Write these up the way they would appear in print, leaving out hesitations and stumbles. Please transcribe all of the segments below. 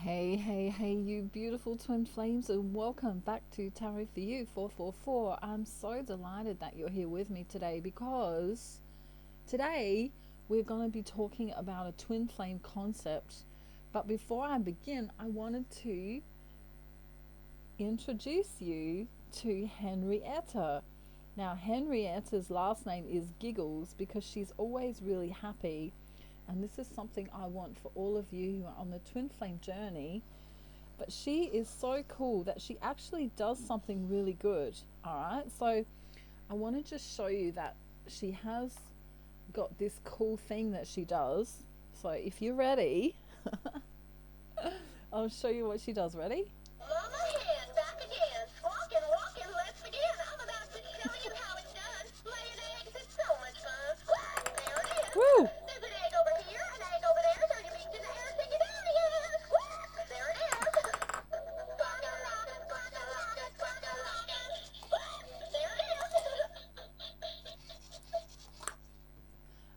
Hey, you beautiful twin flames, and welcome back to Tarot for You 444. I'm so delighted that you're here with me today because today we're going to be talking about a twin flame concept. But before I begin, I wanted to introduce you to Henrietta. Now, Henrietta's last name is Giggles because she's always really happy. And this is something I want for all of you who are on the twin flame journey. But she is so cool that she actually does something really good. All right. So I want to just show you that she has got this cool thing that she does. So if you're ready, I'll show you what she does. Ready? Mama Hen, back again. Walking, let's begin. I'm about to show you how it's done. Laying eggs is so much fun. There it is. Woo! There's an egg over here, an egg over there. Throw your beaks in the air, stick it down again. There it is. There it is.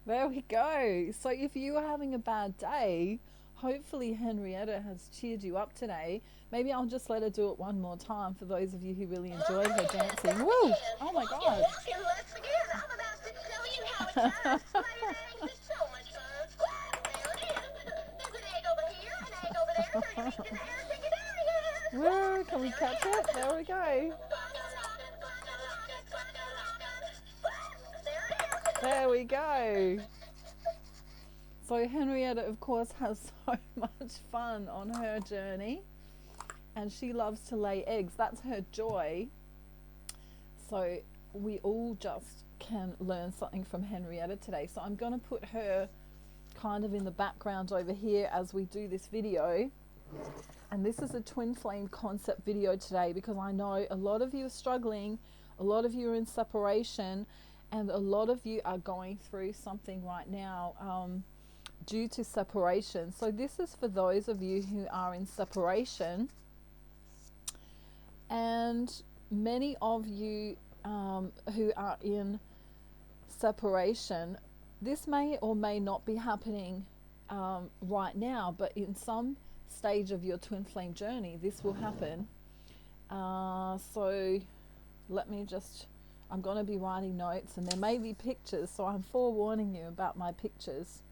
There we go. So if you are having a bad day, hopefully Henrietta has cheered you up today. Maybe I'll just let her do it one more time for those of you who really enjoyed her dancing. Woo! Oh my God. Walking, let's begin. I'm about to show you how it's done. Laying eggs is so much fun. There it is. There's an egg over here, an egg over there. Throw your beaks in the air, stick it down again. Woo! Can we catch it? There we go. There we go. So Henrietta, of course, has so much fun on her journey, and she loves to lay eggs. That's her joy. So we all just can learn something from Henrietta today. So I'm going to put her kind of in the background over here as we do this video. And this is a twin flame concept video today because I know a lot of you are struggling, a lot of you are in separation, and a lot of you are going through something right now due to separation. So this is for those of you who are in separation, and many of you who are in separation, this may or may not be happening right now, but in some stage of your twin flame journey this will happen. So let me just, I'm going to be writing notes, and there may be pictures, so I'm forewarning you about my pictures.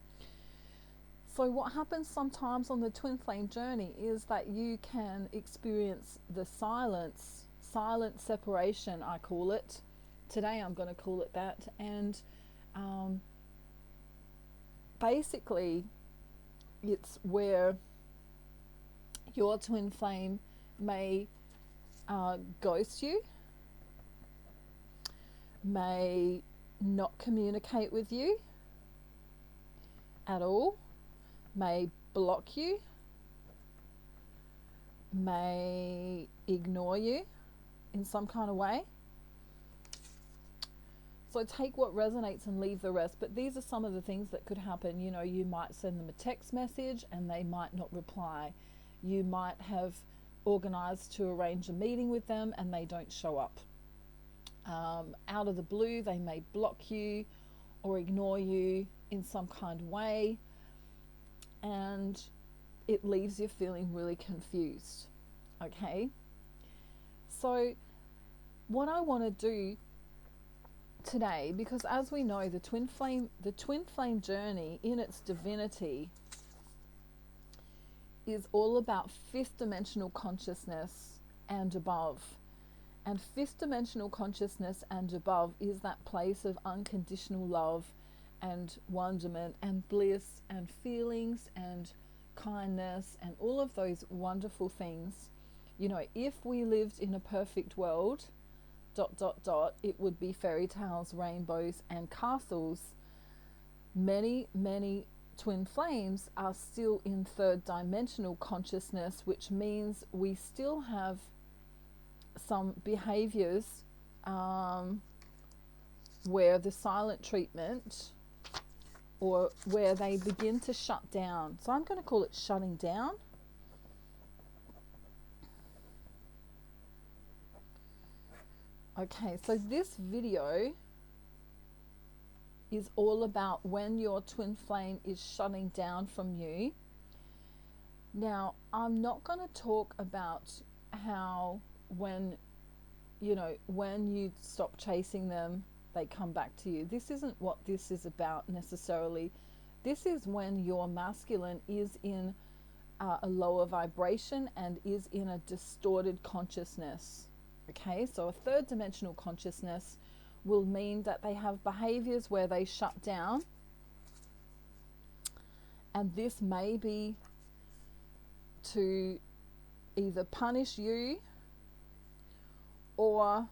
So what happens sometimes on the twin flame journey is that you can experience the silent separation, I call it. Today I'm going to call it that. And basically it's where your twin flame may ghost you, may not communicate with you at all, may block you, may ignore you in some kind of way. So take what resonates and leave the rest. But these are some of the things that could happen. You know, you might send them a text message and they might not reply. You might have organized to arrange a meeting with them and they don't show up. Out of the blue, they may block you or ignore you in some kind of way, and it leaves you feeling really confused. Okay, so what I want to do today, because as we know, the twin flame journey in its divinity is all about fifth dimensional consciousness and above. And fifth dimensional consciousness and above is that place of unconditional love and wonderment and bliss and feelings and kindness and all of those wonderful things. You know, if we lived in a perfect world, ... it would be fairy tales, rainbows and castles. Many twin flames are still in third dimensional consciousness, which means we still have some behaviors where the silent treatment, or where they begin to shut down. So I'm going to call it shutting down. Okay, so this video is all about when your twin flame is shutting down from you. Now, I'm not going to talk about how when when you stop chasing them, they come back to you. This isn't what this is about necessarily. This is when your masculine is in a lower vibration and is in a distorted consciousness. Okay, so a third dimensional consciousness will mean that they have behaviors where they shut down, and this may be to either punish you or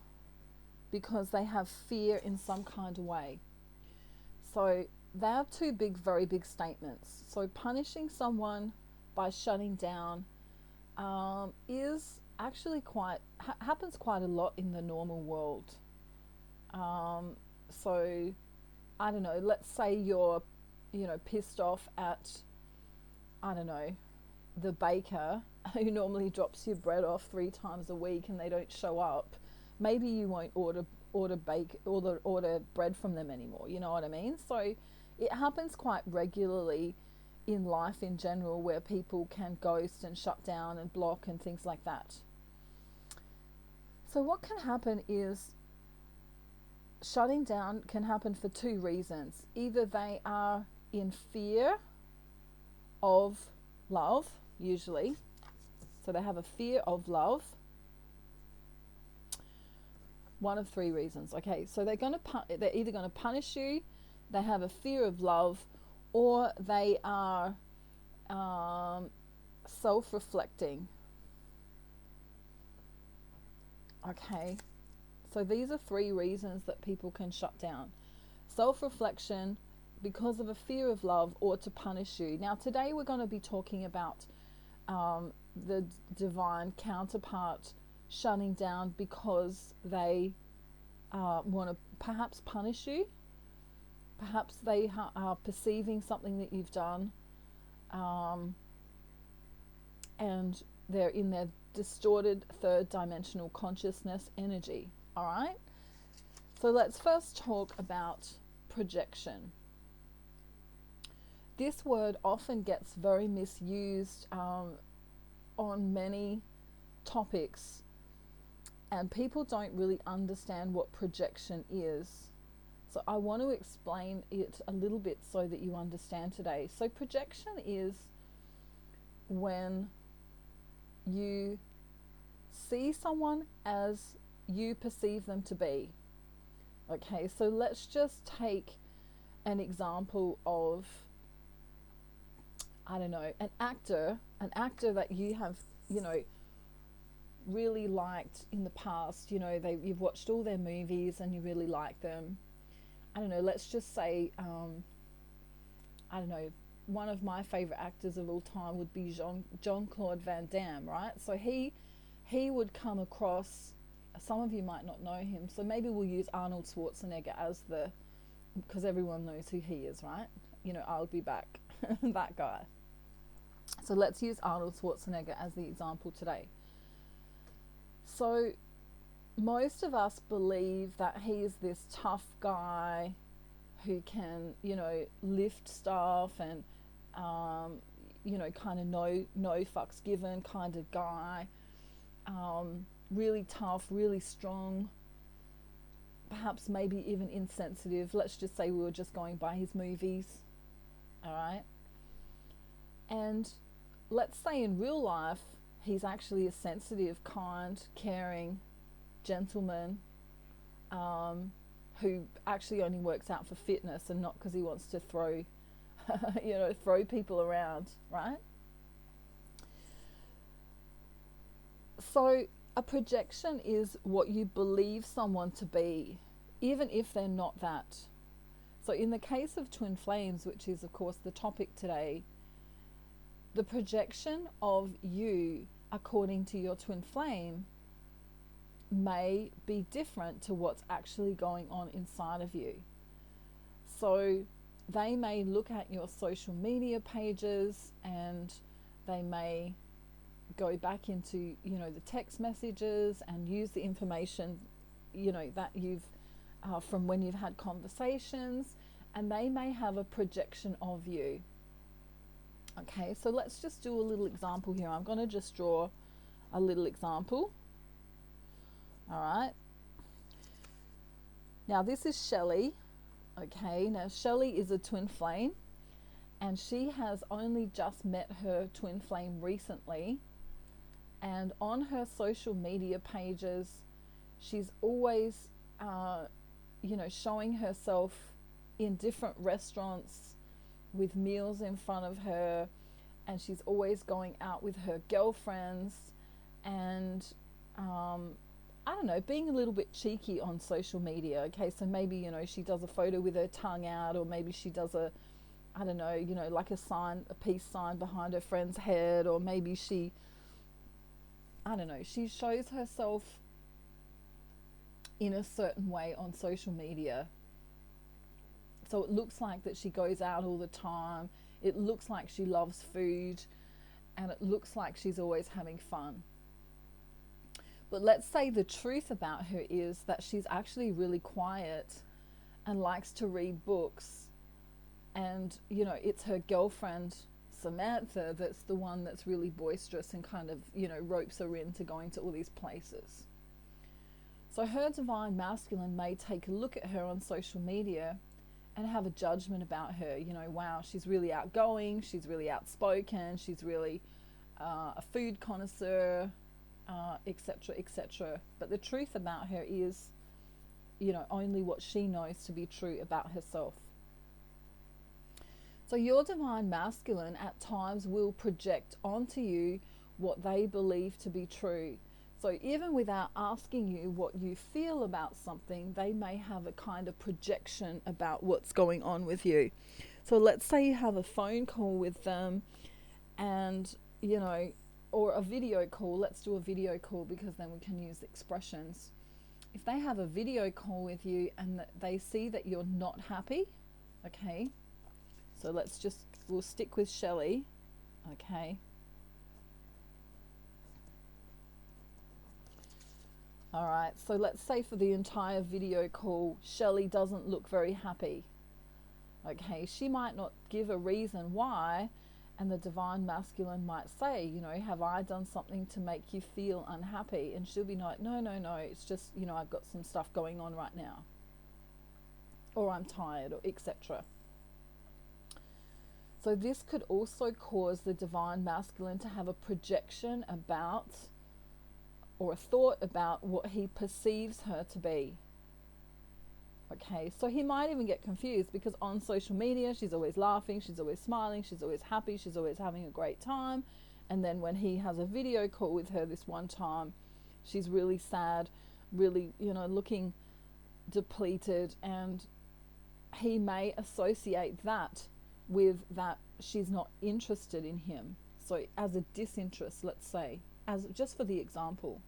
because they have fear in some kind of way. So they are two very big statements. So punishing someone by shutting down is actually happens quite a lot in the normal world. So I don't know, let's say you're pissed off at, I don't know, the baker who normally drops your bread off 3 times a week and they don't show up. Maybe you won't order bread from them anymore, you know what I mean? So it happens quite regularly in life in general, where people can ghost and shut down and block and things like that. So what can happen is, shutting down can happen for 2 reasons. Either they are in fear of love, usually. So they have a fear of love. One of 3 reasons. Okay, so they're either going to punish you, they have a fear of love, or they are self-reflecting. Okay, so these are 3 reasons that people can shut down. Self-reflection, because of a fear of love, or to punish you. Now today we're going to be talking about the divine counterpart shutting down because they want to perhaps punish you. Perhaps they are perceiving something that you've done, and they're in their distorted 3rd dimensional consciousness energy. All right, so let's first talk about projection. This word often gets very misused on many topics, and people don't really understand what projection is. So I want to explain it a little bit so that you understand today. So projection is when you see someone as you perceive them to be. Okay, so let's just take an example of, I don't know, an actor that you have, really liked in the past. You've watched all their movies and you really like them. I don't know, let's just say, I don't know, one of my favorite actors of all time would be Jean-Claude Van Damme, right? So he would come across, some of you might not know him, so maybe we'll use Arnold Schwarzenegger as because everyone knows who he is, right? I'll be back, that guy. So let's use Arnold Schwarzenegger as the example today. So most of us believe that he is this tough guy who can, lift stuff and, kind of no fucks given kind of guy. Really tough, really strong, perhaps maybe even insensitive. Let's just say we were just going by his movies. All right. And let's say in real life, he's actually a sensitive, kind, caring gentleman who actually only works out for fitness and not because he wants to throw people around, right? So a projection is what you believe someone to be, even if they're not that. So in the case of twin flames, which is of course the topic today, the projection of you according to your twin flame may be different to what's actually going on inside of you. So they may look at your social media pages and they may go back into, the text messages and use the information, that you've, from when you've had conversations, and they may have a projection of you. Okay, so let's just do a little example here. I'm going to just draw a little example. All right. Now this is Shelley. Okay, now Shelley is a twin flame, and she has only just met her twin flame recently. And on her social media pages, she's always, showing herself in different restaurants with meals in front of her, and she's always going out with her girlfriends, and I don't know, being a little bit cheeky on social media. Okay, so maybe, she does a photo with her tongue out, or maybe she does a, I don't know, like a peace sign behind her friend's head, or maybe she, I don't know, she shows herself in a certain way on social media. So it looks like that she goes out all the time. It looks like she loves food, and it looks like she's always having fun. But let's say the truth about her is that she's actually really quiet and likes to read books. And, it's her girlfriend, Samantha, that's the one that's really boisterous and kind of, ropes her into going to all these places. So her divine masculine may take a look at her on social media and have a judgment about her. Wow, she's really outgoing, she's really outspoken, she's really a food connoisseur, etc., etc. But the truth about her is, only what she knows to be true about herself. So your divine masculine at times will project onto you what they believe to be true. So even without asking you what you feel about something, they may have a kind of projection about what's going on with you. So let's say you have a phone call with them, and, or a video call. Let's do a video call, because then we can use expressions. If they have a video call with you and they see that you're not happy, okay, so we'll stick with Shelley, okay. All right, so let's say for the entire video call, Shelley doesn't look very happy. Okay, she might not give a reason why, and the divine masculine might say, have I done something to make you feel unhappy? And she'll be like, no, it's just, I've got some stuff going on right now, or I'm tired, or etc. So this could also cause the divine masculine to have a projection about, or a thought about, what he perceives her to be. Okay, so he might even get confused, because on social media she's always laughing, she's always smiling, she's always happy, she's always having a great time, and then when he has a video call with her this one time, she's really sad, really, looking depleted, and he may associate that with that she's not interested in him. So as a disinterest, let's say, as just for the example.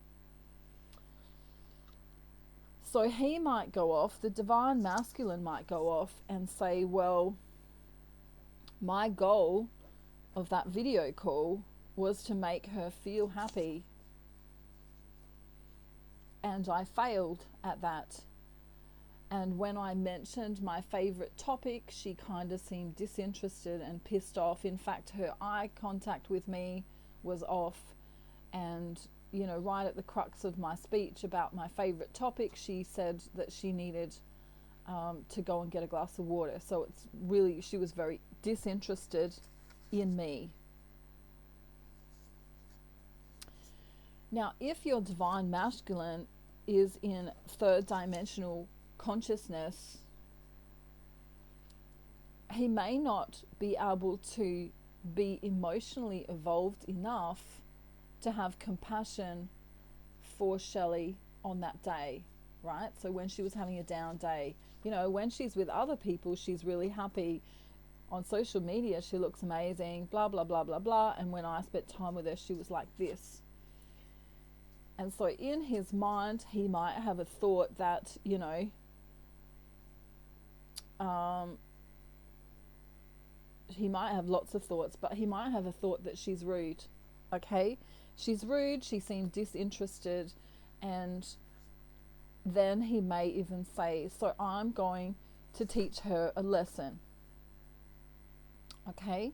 So he might go off, the divine masculine might go off and say, well, my goal of that video call was to make her feel happy, and I failed at that. And when I mentioned my favorite topic, she kind of seemed disinterested and pissed off. In fact, her eye contact with me was off, and right at the crux of my speech about my favorite topic, she said that she needed to go and get a glass of water. So it's really, she was very disinterested in me. Now, if your divine masculine is in third dimensional consciousness, he may not be able to be emotionally evolved enough to have compassion for Shelley on that day, right? So when she was having a down day, when she's with other people, she's really happy. On social media, she looks amazing, blah, blah, blah, blah, blah. And when I spent time with her, she was like this. And so in his mind, he might have a thought that, he might have lots of thoughts, but he might have a thought that she's rude, okay? She's rude, she seemed disinterested, and then he may even say, so I'm going to teach her a lesson, okay?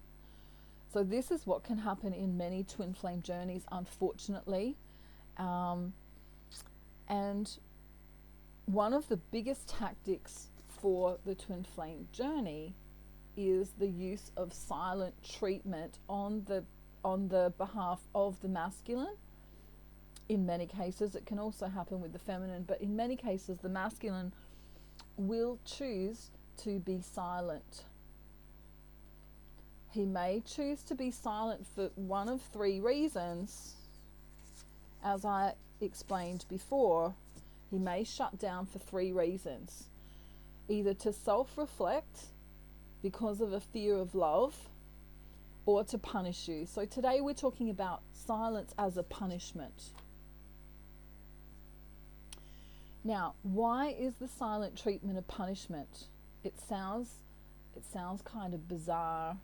So this is what can happen in many twin flame journeys, unfortunately. And one of the biggest tactics for the twin flame journey is the use of silent treatment on the behalf of the masculine. In many cases, it can also happen with the feminine, but in many cases, the masculine will choose to be silent. He may choose to be silent for one of three reasons. As I explained before, he may shut down for three reasons. Either to self-reflect because of a fear of love, or to punish you. So today we're talking about silence as a punishment. Now, why is the silent treatment a punishment? It sounds kind of bizarre.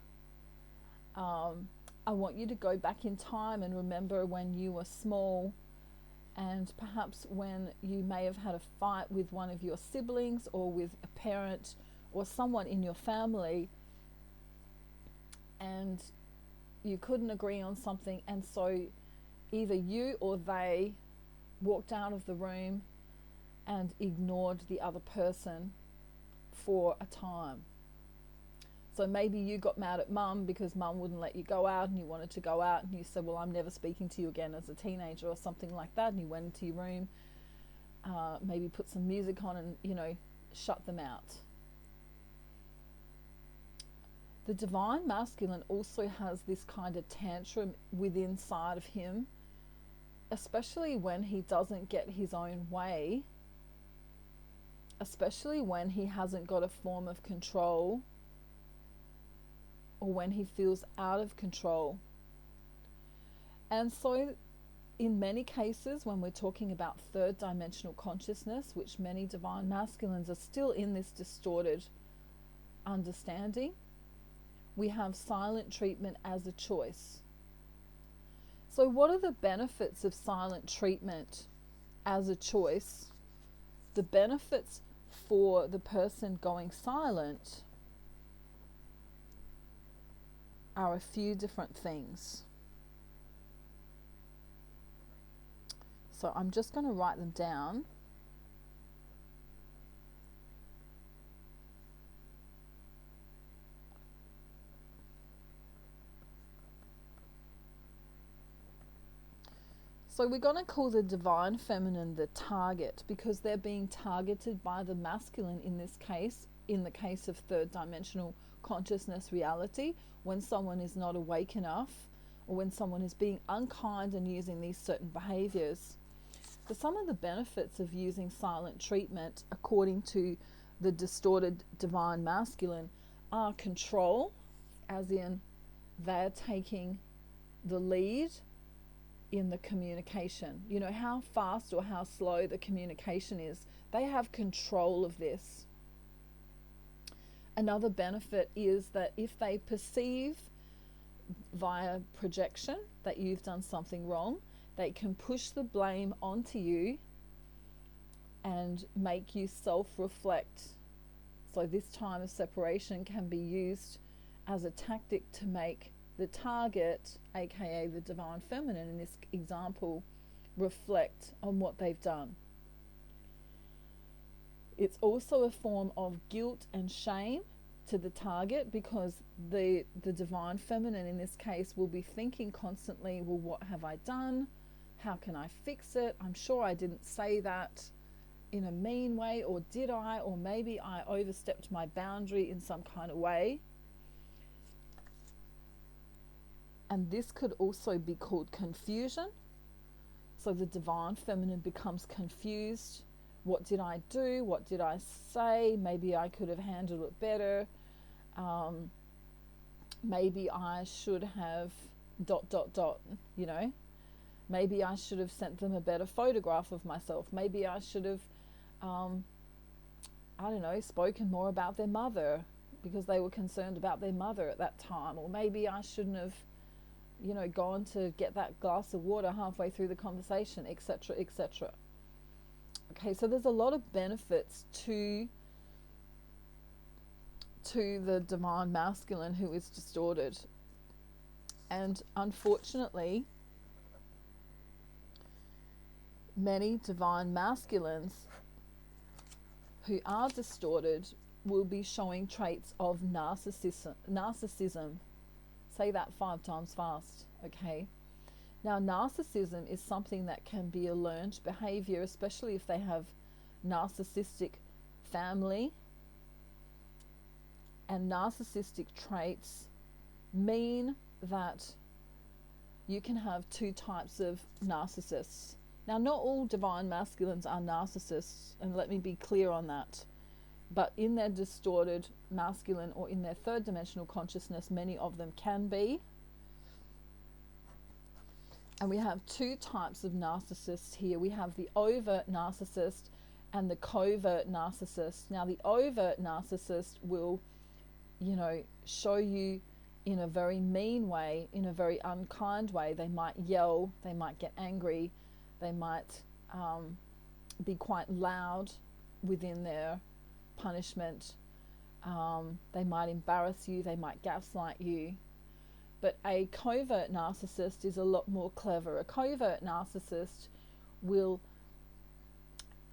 I want you to go back in time and remember when you were small, and perhaps when you may have had a fight with one of your siblings or with a parent or someone in your family, and you couldn't agree on something, and so either you or they walked out of the room and ignored the other person for a time. So maybe you got mad at mum because mum wouldn't let you go out, and you wanted to go out, and you said, well, I'm never speaking to you again as a teenager or something like that, and you went into your room, maybe put some music on and, shut them out. The divine masculine also has this kind of tantrum within inside of him, especially when he doesn't get his own way, especially when he hasn't got a form of control, or when he feels out of control. And so in many cases, when we're talking about third dimensional consciousness, which many divine masculines are still in this distorted understanding, we have silent treatment as a choice. So what are the benefits of silent treatment as a choice? The benefits for the person going silent are a few different things. So I'm just going to write them down. So we're going to call the divine feminine the target, because they're being targeted by the masculine in this case, in the case of third dimensional consciousness reality, when someone is not awake enough, or when someone is being unkind and using these certain behaviors. So some of the benefits of using silent treatment, according to the distorted divine masculine, are control, as in they're taking the lead in the communication. You know how fast or how slow the communication is. They have control of this. Another benefit is that if they perceive via projection that you've done something wrong, they can push the blame onto you and make you self-reflect. So this time of separation can be used as a tactic to make the target, aka the divine feminine in this example, reflect on what they've done. It's also a form of guilt and shame to the target, because the divine feminine in this case will be thinking constantly, well, what have I done? How can I fix it? I'm sure I didn't say that in a mean way, or did I? Or maybe I overstepped my boundary in some kind of way. And this could also be called confusion. So the divine feminine becomes confused. What did I do? What did I say? Maybe I could have handled it better. Maybe I should have ... Maybe I should have sent them a better photograph of myself. Maybe I should have, spoken more about their mother, because they were concerned about their mother at that time. Or maybe I shouldn't have gone to get that glass of water halfway through the conversation, etc., etc. Okay, so there's a lot of benefits to the divine masculine who is distorted. And unfortunately, many divine masculines who are distorted will be showing traits of narcissism. Say that 5 times fast, okay? Now, narcissism is something that can be a learned behavior, especially if they have narcissistic family. And narcissistic traits mean that you can have 2 types of narcissists. Now, not all divine masculines are narcissists, and let me be clear on that. But in their distorted masculine or in their 3rd dimensional consciousness, many of them can be. And we have 2 types of narcissists here. We have the overt narcissist and the covert narcissist. Now, the overt narcissist will, show you in a very mean way, in a very unkind way. They might yell, they might get angry, they might be quite loud within their punishment. They might embarrass you, they might gaslight you. But a covert narcissist is a lot more clever. A covert narcissist will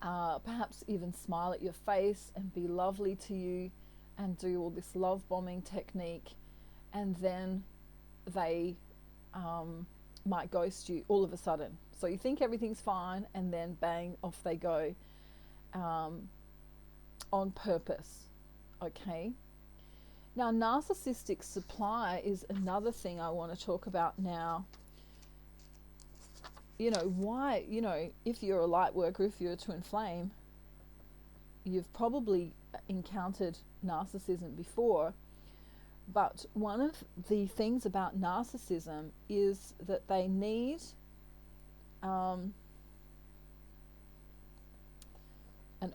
perhaps even smile at your face and be lovely to you and do all this love bombing technique, and then they might ghost you all of a sudden. So you think everything's fine, and then bang, off they go, on purpose. Okay? Now, narcissistic supply is another thing I want to talk about now. Why, if you're a light worker, if you're a twin flame, you've probably encountered narcissism before. But one of the things about narcissism is that they need an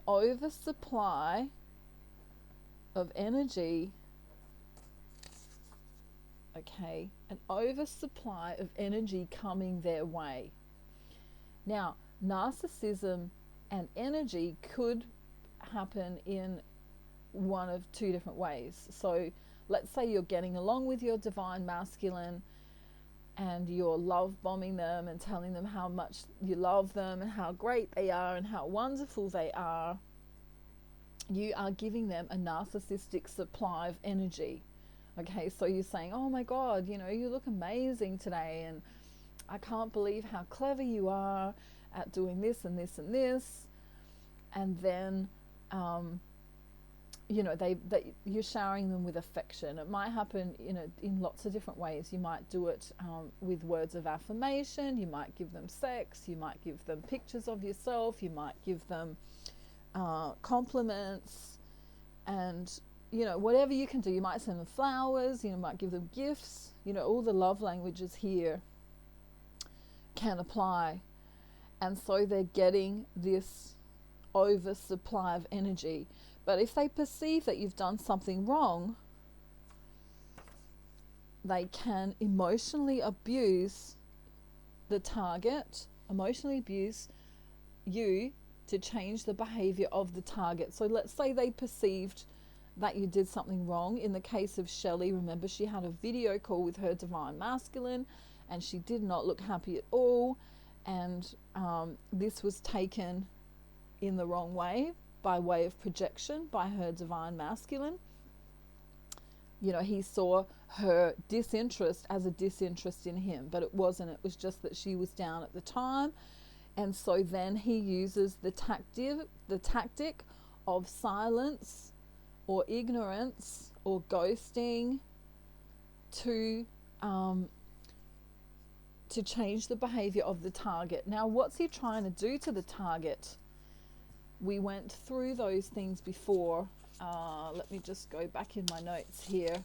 oversupply of energy. Okay, an oversupply of energy coming their way. Now, narcissism and energy could happen in one of 2 different ways. So let's say you're getting along with your divine masculine and you're love bombing them and telling them how much you love them and how great they are and how wonderful they are. You are giving them a narcissistic supply of energy. Okay, so you're saying, oh my God, you look amazing today, and I can't believe how clever you are at doing this and this and this. And then, you're showering them with affection. It might happen, in lots of different ways. You might do it with words of affirmation. You might give them sex. You might give them pictures of yourself. You might give them compliments, and whatever you can do. You might send them flowers, you might give them gifts. All the love languages here can apply. And so they're getting this oversupply of energy. But if they perceive that you've done something wrong, they can emotionally abuse the target, emotionally abuse you to change the behavior of the target. So let's say they perceived that you did something wrong. In the case of Shelley, remember, she had a video call with her divine masculine and she did not look happy at all, and this was taken in the wrong way, by way of projection, by her divine masculine. He saw her disinterest as a disinterest in him, but it wasn't. It was just that she was down at the time. And so then he uses the tactic of silence or ignorance or ghosting to change the behavior of the target. Now, what's he trying to do to the target? We went through those things before. Let me just go back in my notes here.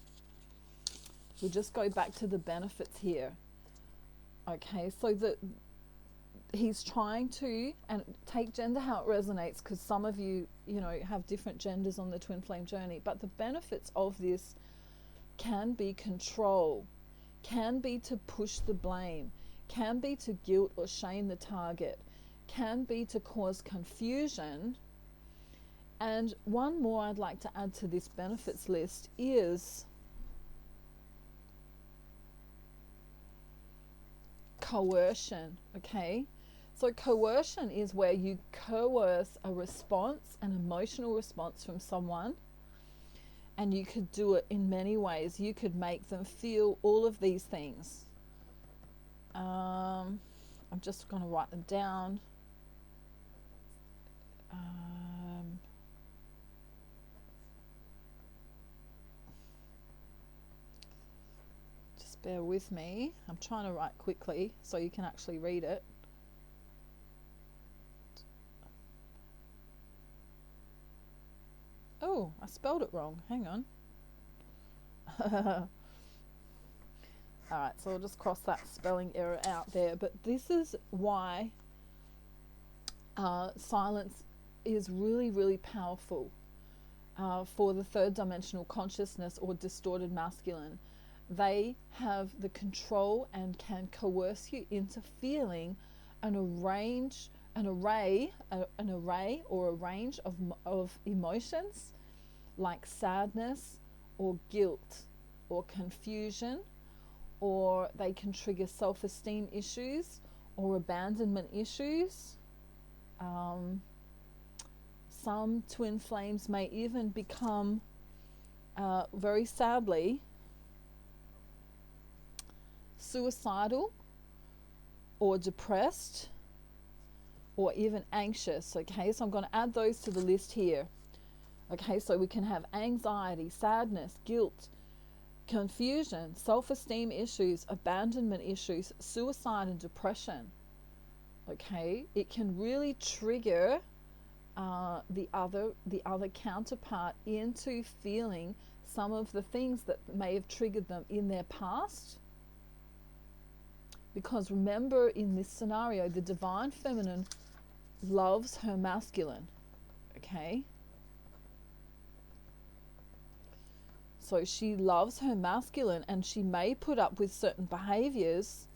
We'll just go back to the benefits here. Okay, so he's trying to, and take gender how it resonates, because some of you, have different genders on the twin flame journey, but the benefits of this can be control, can be to push the blame, can be to guilt or shame the target, can be to cause confusion. And one more I'd like to add to this benefits list is coercion, okay? So coercion is where you coerce a response, an emotional response from someone, and you could do it in many ways. You could make them feel all of these things. I'm just going to write them down. Just bear with me. I'm trying to write quickly so you can actually read it. Oh, I spelled it wrong. Hang on. Alright, so I'll just cross that spelling error out there. But this is why silence is really, really powerful for the third dimensional consciousness or distorted masculine. They have the control and can coerce you into feeling an array or a range of emotions like sadness or guilt or confusion, or they can trigger self-esteem issues or abandonment issues. Some twin flames may even become, very sadly, suicidal or depressed or even anxious. Okay, so I'm going to add those to the list here. Okay, so we can have anxiety, sadness, guilt, confusion, self-esteem issues, abandonment issues, suicide and depression. Okay, it can really trigger the other counterpart into feeling some of the things that may have triggered them in their past. Because remember, in this scenario, the divine feminine loves her masculine. Okay, so she loves her masculine, and she may put up with certain behaviors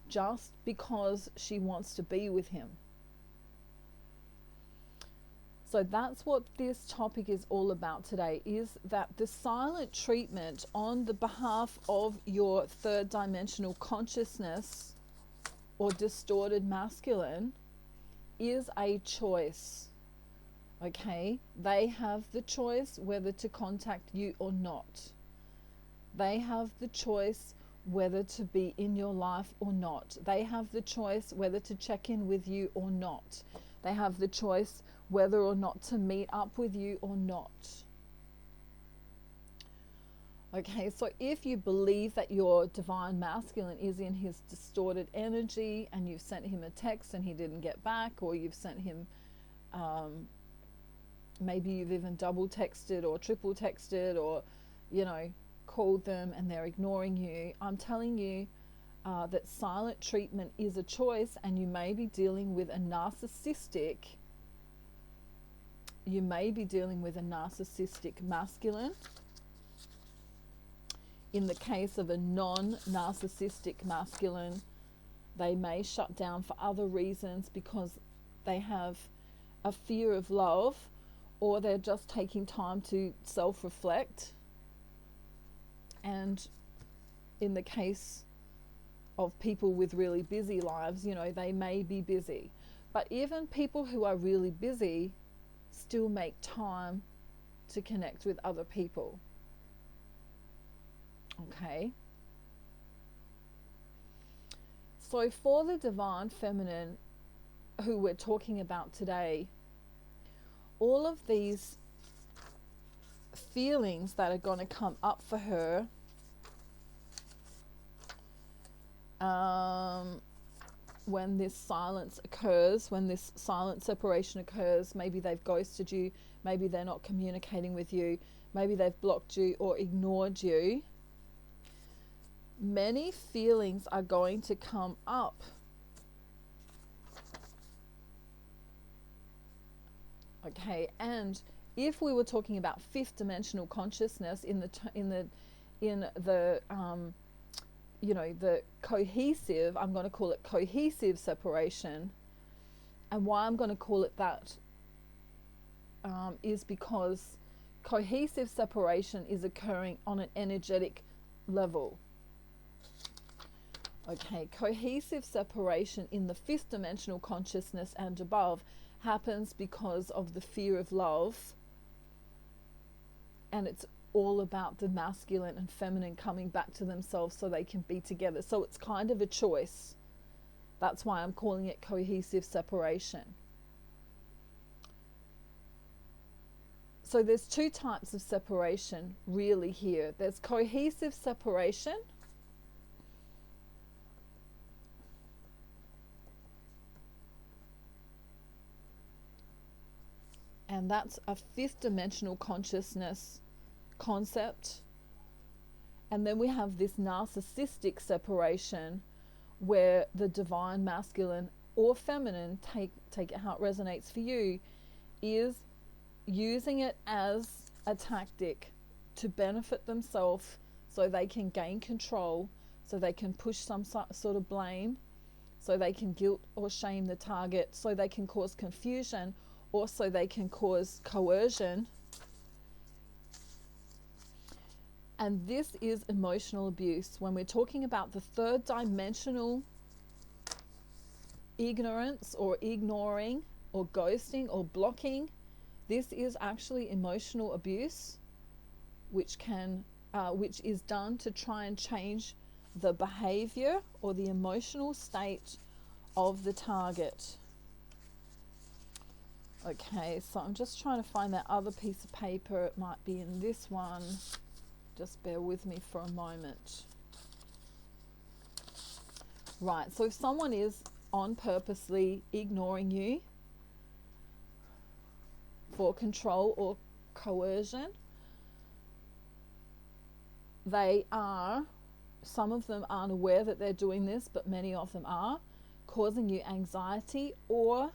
just because she wants to be with him. So that's what this topic is all about today, is that the silent treatment on the behalf of your third dimensional consciousness or distorted masculine is a choice. Okay, they have the choice whether to contact you or not. They have the choice whether to be in your life or not. They have the choice whether to check in with you or not. They have the choice whether or not to meet up with you or not. Okay, so if you believe that your divine masculine is in his distorted energy, and you've sent him a text and he didn't get back, or you've sent him maybe you've even double texted or triple texted, or called them and they're ignoring you, I'm telling you that silent treatment is a choice, and you may be dealing with a narcissistic masculine. In the case of a non-narcissistic masculine, they may shut down for other reasons because they have a fear of love, or they're just taking time to self-reflect. And in the case of people with really busy lives, they may be busy. But even people who are really busy still make time to connect with other people. Okay? So for the divine feminine who we're talking about today, all of these feelings that are going to come up for her when this silence occurs, when this silent separation occurs, maybe they've ghosted you, maybe they're not communicating with you, maybe they've blocked you or ignored you. Many feelings are going to come up. Okay, and if we were talking about fifth dimensional consciousness in the the cohesive, I'm going to call it cohesive separation. And why I'm going to call it that is because cohesive separation is occurring on an energetic level. Okay, cohesive separation in the fifth dimensional consciousness and above happens because of the fear of love, and it's all about the masculine and feminine coming back to themselves so they can be together. So it's kind of a choice. That's why I'm calling it cohesive separation. So there's two types of separation really here. There's cohesive separation, and that's a fifth dimensional consciousness concept. And then we have this narcissistic separation, where the divine masculine or feminine, take it how it resonates for you, is using it as a tactic to benefit themselves so they can gain control, so they can push some sort of blame, so they can guilt or shame the target, so they can cause confusion, or so they can cause coercion. And this is emotional abuse. When we're talking about the third dimensional ignorance or ignoring or ghosting or blocking, this is actually emotional abuse, which is done to try and change the behavior or the emotional state of the target. Okay, so I'm just trying to find that other piece of paper. It might be in this one. Just bear with me for a moment. Right, so if someone is on purposely ignoring you for control or coercion, some of them aren't aware that they're doing this, but many of them are, causing you anxiety or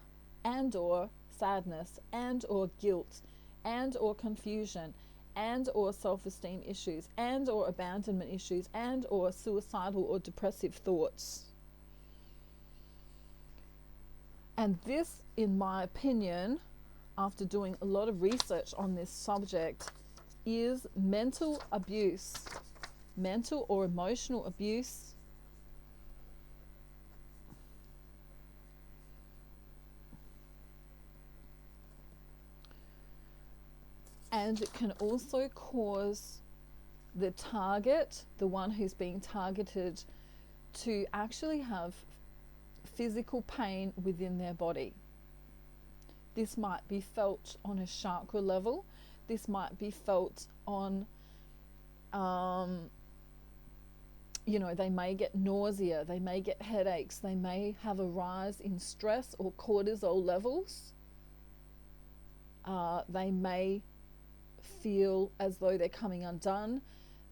sadness and or guilt and or confusion and or self-esteem issues and or abandonment issues and or suicidal or depressive thoughts. And this, in my opinion, after doing a lot of research on this subject, is mental abuse, mental or emotional abuse. And it can also cause the target, the one who's being targeted, to actually have physical pain within their body. This might be felt on a chakra level. This might be felt on, they may get nausea, they may get headaches, they may have a rise in stress or cortisol levels. They may feel as though they're coming undone.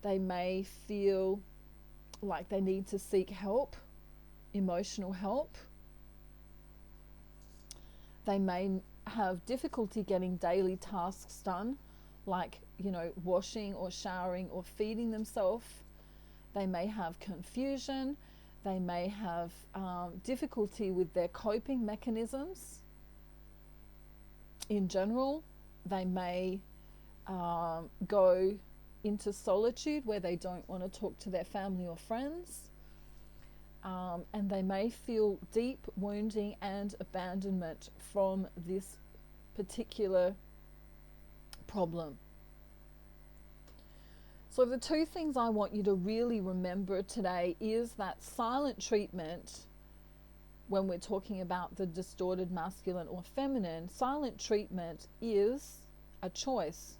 They may feel like they need to seek help, emotional help. They may have difficulty getting daily tasks done, like, washing or showering or feeding themselves. They may have confusion. They may have difficulty with their coping mechanisms in general. They may go into solitude where they don't want to talk to their family or friends. And they may feel deep wounding and abandonment from this particular problem. So the two things I want you to really remember today is that silent treatment, when we're talking about the distorted masculine or feminine, silent treatment is a choice.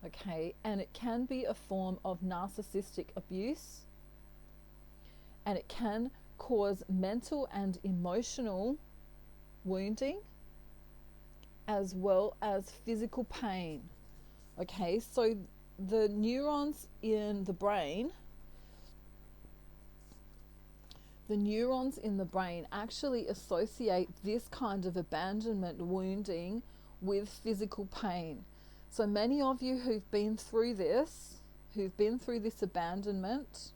Okay, and it can be a form of narcissistic abuse, and it can cause mental and emotional wounding as well as physical pain. Okay, so the neurons in the brain actually associate this kind of abandonment wounding with physical pain. So many of you who've been through this abandonment,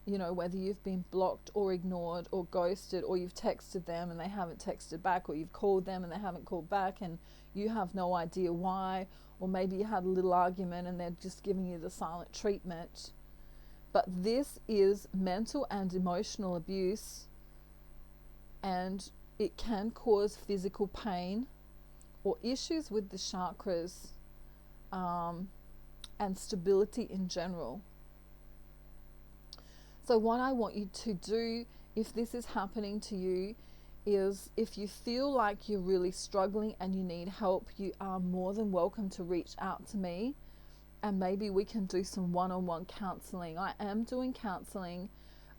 whether you've been blocked or ignored or ghosted, or you've texted them and they haven't texted back, or you've called them and they haven't called back and you have no idea why, or maybe you had a little argument and they're just giving you the silent treatment. But this is mental and emotional abuse, and it can cause physical pain or issues with the chakras, and stability in general. So what I want you to do, if this is happening to you, is if you feel like you're really struggling and you need help, you are more than welcome to reach out to me, and maybe we can do some one-on-one counseling. I am doing counseling,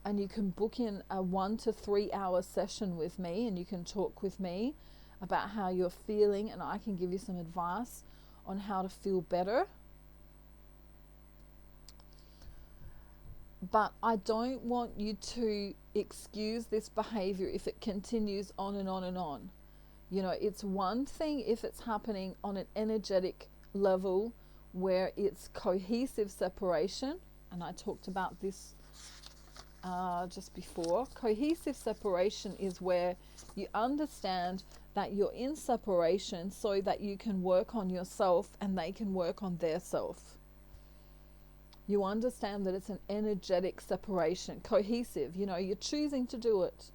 and you can book in a 1 to 3 hour session with me, and you can talk with me about how you're feeling, and I can give you some advice on how to feel better. But I don't want you to excuse this behavior if it continues on and on and on. You know, it's one thing if it's happening on an energetic level where it's cohesive separation, and I talked about this just before. Cohesive separation is where you understand that you're in separation so that you can work on yourself and they can work on their self. You understand that it's an energetic separation, cohesive. You know, you're choosing to do it.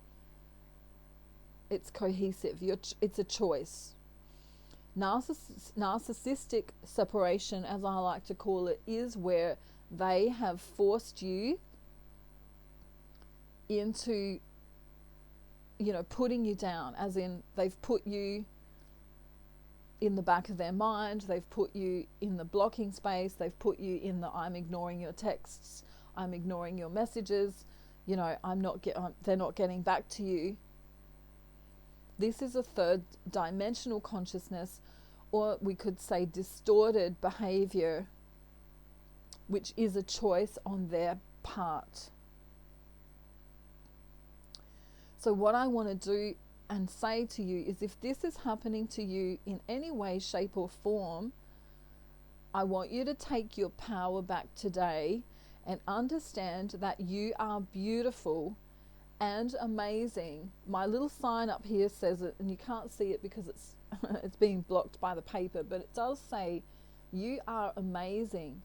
It's cohesive. It's a choice. Narcissistic separation, as I like to call it, is where they have forced you into, you know, putting you down, as in they've put you in the back of their mind, they've put you in the blocking space, they've put you in the I'm ignoring your texts, I'm ignoring your messages, you know, they're not getting back to you. This is a third dimensional consciousness, or we could say distorted behavior, which is a choice on their part. So what I want to do and say to you is, if this is happening to you in any way, shape or form, I want you to take your power back today and understand that you are beautiful and amazing. My little sign up here says it, and you can't see it because it's it's being blocked by the paper, but it does say you are amazing,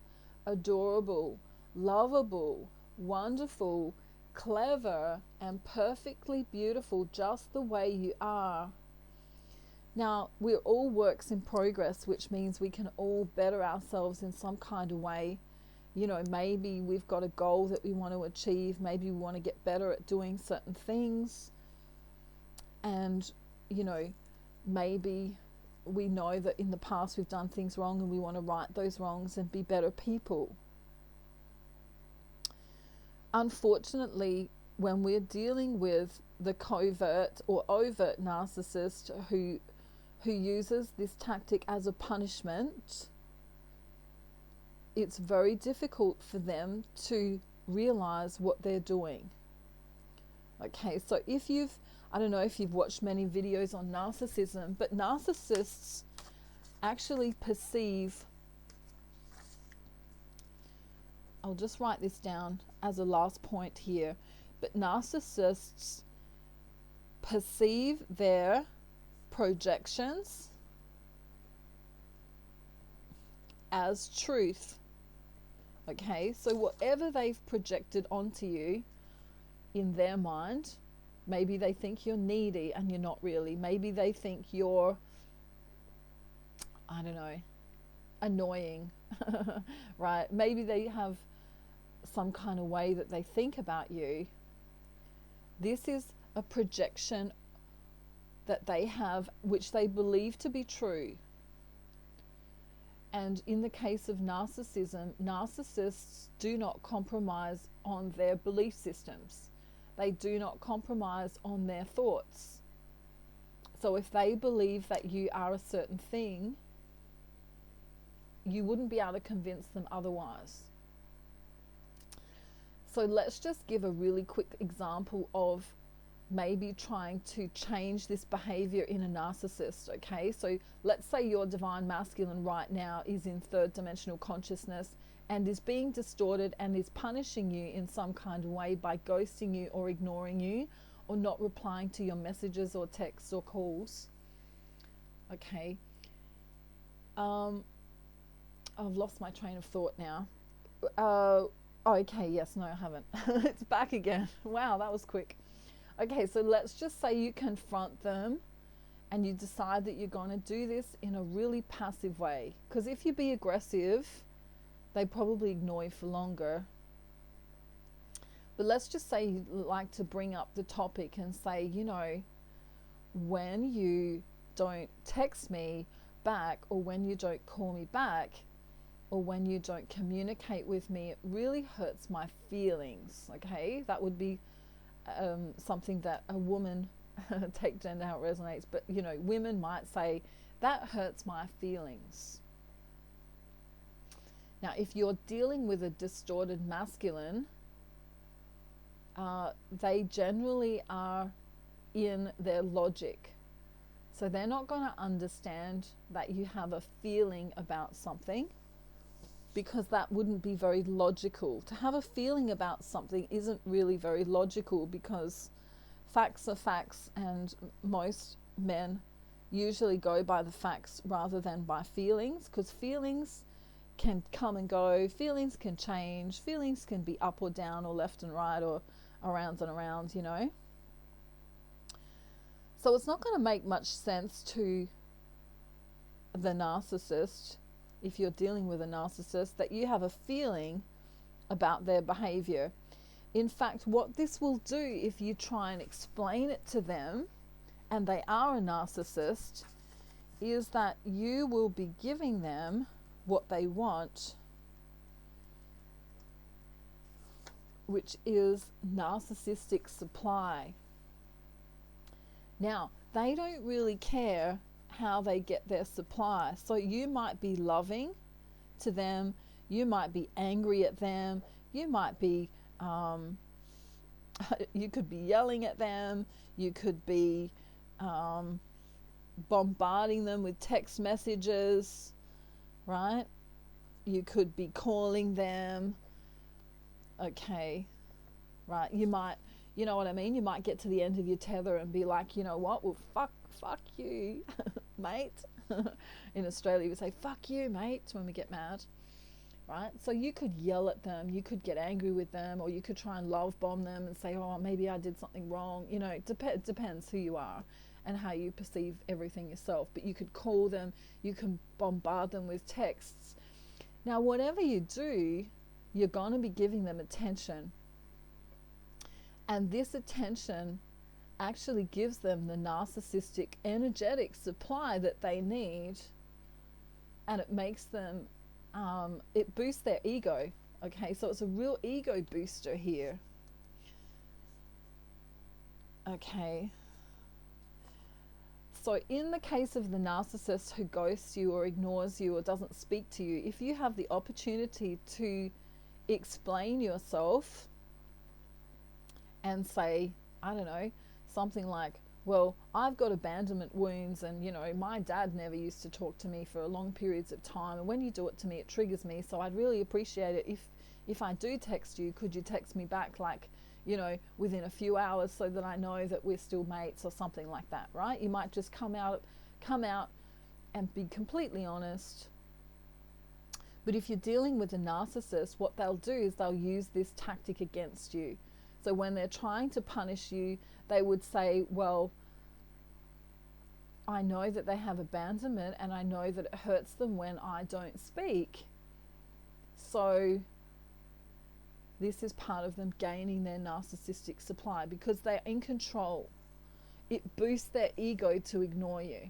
adorable, lovable, wonderful, clever, and perfectly beautiful just the way you are. Now, we're all works in progress, which means we can all better ourselves in some kind of way. You know, maybe we've got a goal that we want to achieve, maybe we want to get better at doing certain things, and, you know, maybe we know that in the past we've done things wrong and we want to right those wrongs and be better people. Unfortunately, when we're dealing with the covert or overt narcissist who uses this tactic as a punishment, it's very difficult for them to realize what they're doing. Okay, so I don't know if you've watched many videos on narcissism, but narcissists actually perceive, I'll just write this down as a last point here, but narcissists perceive their projections as truth. Okay, so whatever they've projected onto you in their mind, maybe they think you're needy and you're not really. Maybe they think you're, I don't know, annoying, right? Maybe they have some kind of way that they think about you. This is a projection that they have, which they believe to be true. And in the case of narcissism, narcissists do not compromise on their belief systems. They do not compromise on their thoughts. So if they believe that you are a certain thing, you wouldn't be able to convince them otherwise. So let's just give a really quick example of maybe trying to change this behavior in a narcissist. Okay, so let's say your divine masculine right now is in third dimensional consciousness and is being distorted and is punishing you in some kind of way by ghosting you or ignoring you or not replying to your messages or texts or calls. Okay, I've lost my train of thought now. Okay, yes, no, I haven't. It's back again. Wow, that was quick. Okay, so let's just say you confront them and you decide that you're going to do this in a really passive way. Because if you be aggressive, they probably ignore you for longer. But let's just say you like to bring up the topic and say, you know, when you don't text me back, or when you don't call me back, or when you don't communicate with me, it really hurts my feelings. Okay, that would be something that a woman, take gender how it resonates, but you know, women might say, that hurts my feelings. Now, if you're dealing with a distorted masculine, they generally are in their logic. So they're not going to understand that you have a feeling about something, because that wouldn't be very logical. To have a feeling about something isn't really very logical, because facts are facts, and most men usually go by the facts rather than by feelings, because feelings can come and go, feelings can change, feelings can be up or down or left and right or around and around, you know. So it's not going to make much sense to the narcissist, if you're dealing with a narcissist, that you have a feeling about their behavior. In fact, what this will do, if you try and explain it to them, and they are a narcissist, is that you will be giving them what they want, which is narcissistic supply. Now, they don't really care how they get their supply. So you might be loving to them, you might be angry at them, you might be, you could be yelling at them, you could be bombarding them with text messages, right? You could be calling them, okay, right? You might, you know what I mean? You might get to the end of your tether and be like, you know what? Well, fuck you, mate. In Australia, we say, fuck you, mate, when we get mad, right? So you could yell at them, you could get angry with them, or you could try and love bomb them and say, oh, maybe I did something wrong. You know, it depends who you are and how you perceive everything yourself. But you could call them, you can bombard them with texts. Now, whatever you do, you're going to be giving them attention. And this attention actually gives them the narcissistic energetic supply that they need. And it makes them, it boosts their ego. Okay, so it's a real ego booster here. Okay. So in the case of the narcissist who ghosts you or ignores you or doesn't speak to you, if you have the opportunity to explain yourself and say, I don't know, something like, well, I've got abandonment wounds, and you know, my dad never used to talk to me for long periods of time, and when you do it to me, it triggers me, so I'd really appreciate it if I do text you, could you text me back, like, you know, within a few hours, so that I know that we're still mates, or something like that, right? You might just come out and be completely honest. But if you're dealing with a narcissist, what they'll do is they'll use this tactic against you. So when they're trying to punish you, they would say, well, I know that they have abandonment, and I know that it hurts them when I don't speak. So this is part of them gaining their narcissistic supply, because they're in control. It boosts their ego to ignore you.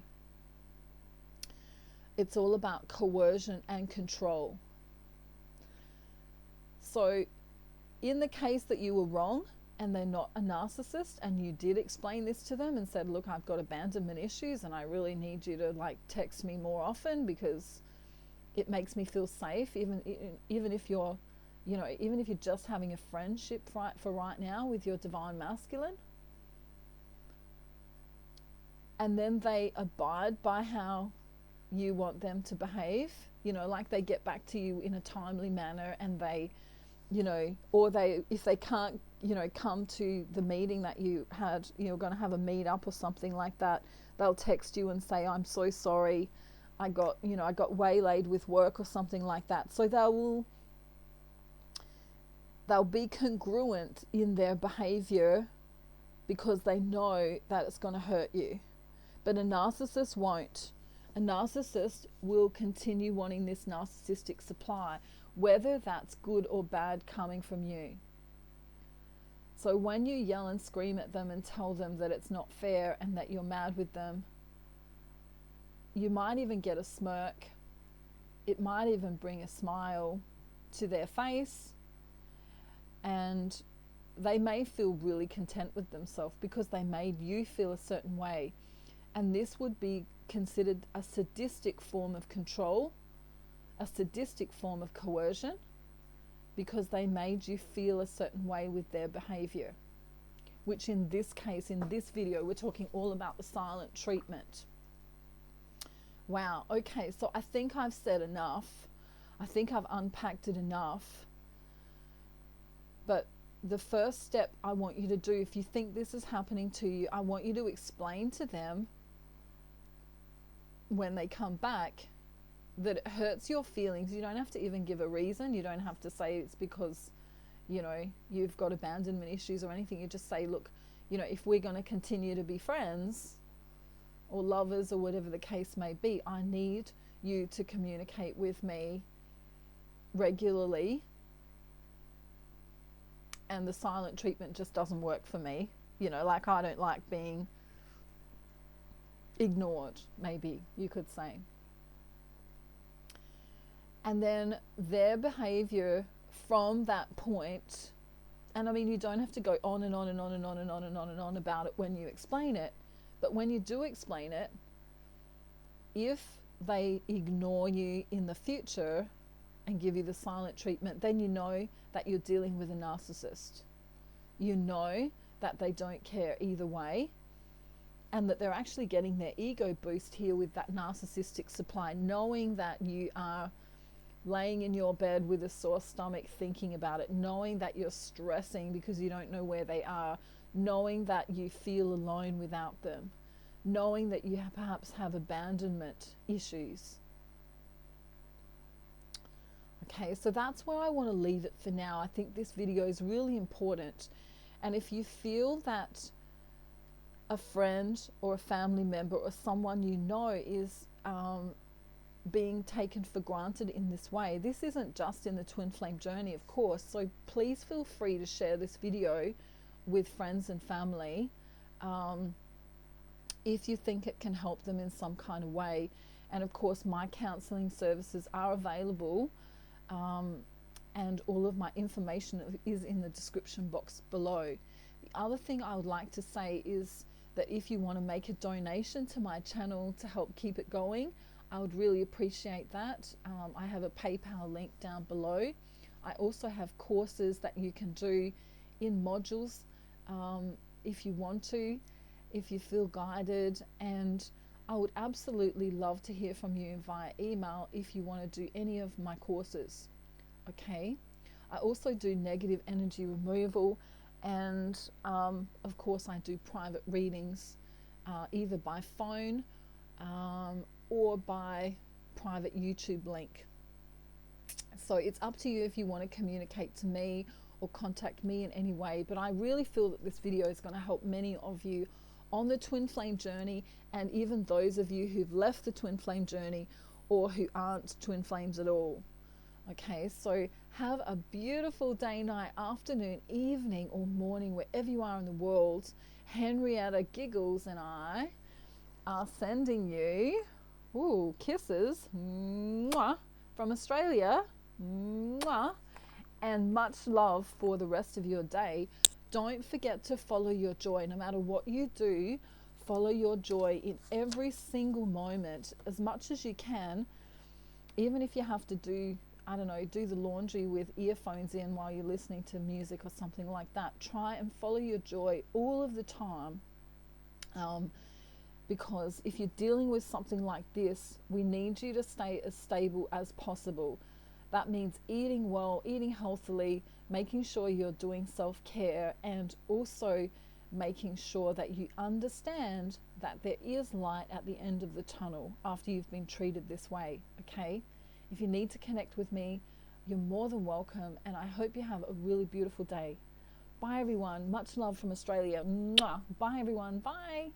It's all about coercion and control. So in the case that you were wrong and they're not a narcissist, and you did explain this to them and said, look, I've got abandonment issues and I really need you to like text me more often, because it makes me feel safe, even if you're, you know, even if you're just having a friendship for right now with your divine masculine. And then they abide by how you want them to behave, you know, like they get back to you in a timely manner, and they, you know, or they, if they can't, you know, come to the meeting that you had, you're going to have a meet up or something like that, they'll text you and say, I'm so sorry, I got waylaid with work or something like that. So they'll be congruent in their behavior because they know that it's going to hurt you. But a narcissist won't. A narcissist will continue wanting this narcissistic supply, whether that's good or bad coming from you. So when you yell and scream at them and tell them that it's not fair and that you're mad with them, you might even get a smirk. It might even bring a smile to their face, and they may feel really content with themselves because they made you feel a certain way. And this would be considered a sadistic form of control, a sadistic form of coercion, because they made you feel a certain way with their behavior. Which in this case, in this video, we're talking all about the silent treatment. Wow, okay, so I think I've said enough. I think I've unpacked it enough. But the first step I want you to do, if you think this is happening to you, I want you to explain to them when they come back that it hurts your feelings. You don't have to even give a reason. You don't have to say it's because, you've got abandonment issues or anything. You just say, look, if we're going to continue to be friends or lovers or whatever the case may be, I need you to communicate with me regularly. And the silent treatment just doesn't work for me. I don't like being ignored, maybe you could say. And then their behavior from that point, and I mean, you don't have to go on and on and on and on and on and on and on about it when you explain it, but when you do explain it, if they ignore you in the future and give you the silent treatment, then you know that you're dealing with a narcissist. You know that they don't care either way, and that they're actually getting their ego boost here with that narcissistic supply, knowing that you are laying in your bed with a sore stomach thinking about it, knowing that you're stressing because you don't know where they are, knowing that you feel alone without them, knowing that you perhaps have abandonment issues. Okay, so that's where I want to leave it for now. I think this video is really important. And if you feel that a friend or a family member or someone you know is being taken for granted in this way, this isn't just in the twin flame journey, of course. So please feel free to share this video with friends and family if you think it can help them in some kind of way. And of course, my counseling services are available. And all of my information is in the description box below. The other thing I would like to say is that if you want to make a donation to my channel to help keep it going, I would really appreciate that. I have a PayPal link down below. I also have courses that you can do in modules if you want to, if you feel guided, and I would absolutely love to hear from you via email if you want to do any of my courses. Okay, I also do negative energy removal, and of course I do private readings either by phone or by private YouTube link. So it's up to you if you want to communicate to me or contact me in any way, but I really feel that this video is going to help many of you on the twin flame journey, and even those of you who've left the twin flame journey or who aren't twin flames at all. Okay, so have a beautiful day, night, afternoon, evening, or morning, wherever you are in the world. Henrietta Giggles and I are sending you kisses mwah, from Australia, mwah, and much love for the rest of your day. Don't forget to follow your joy. No matter what you do, follow your joy in every single moment as much as you can. Even if you have to do the laundry with earphones in while you're listening to music or something like that, try and follow your joy all of the time. Because if you're dealing with something like this, we need you to stay as stable as possible. That means eating well, eating healthily, making sure you're doing self-care, and also making sure that you understand that there is light at the end of the tunnel after you've been treated this way, okay? If you need to connect with me, you're more than welcome, and I hope you have a really beautiful day. Bye everyone. Much love from Australia. Mwah. Bye everyone. Bye.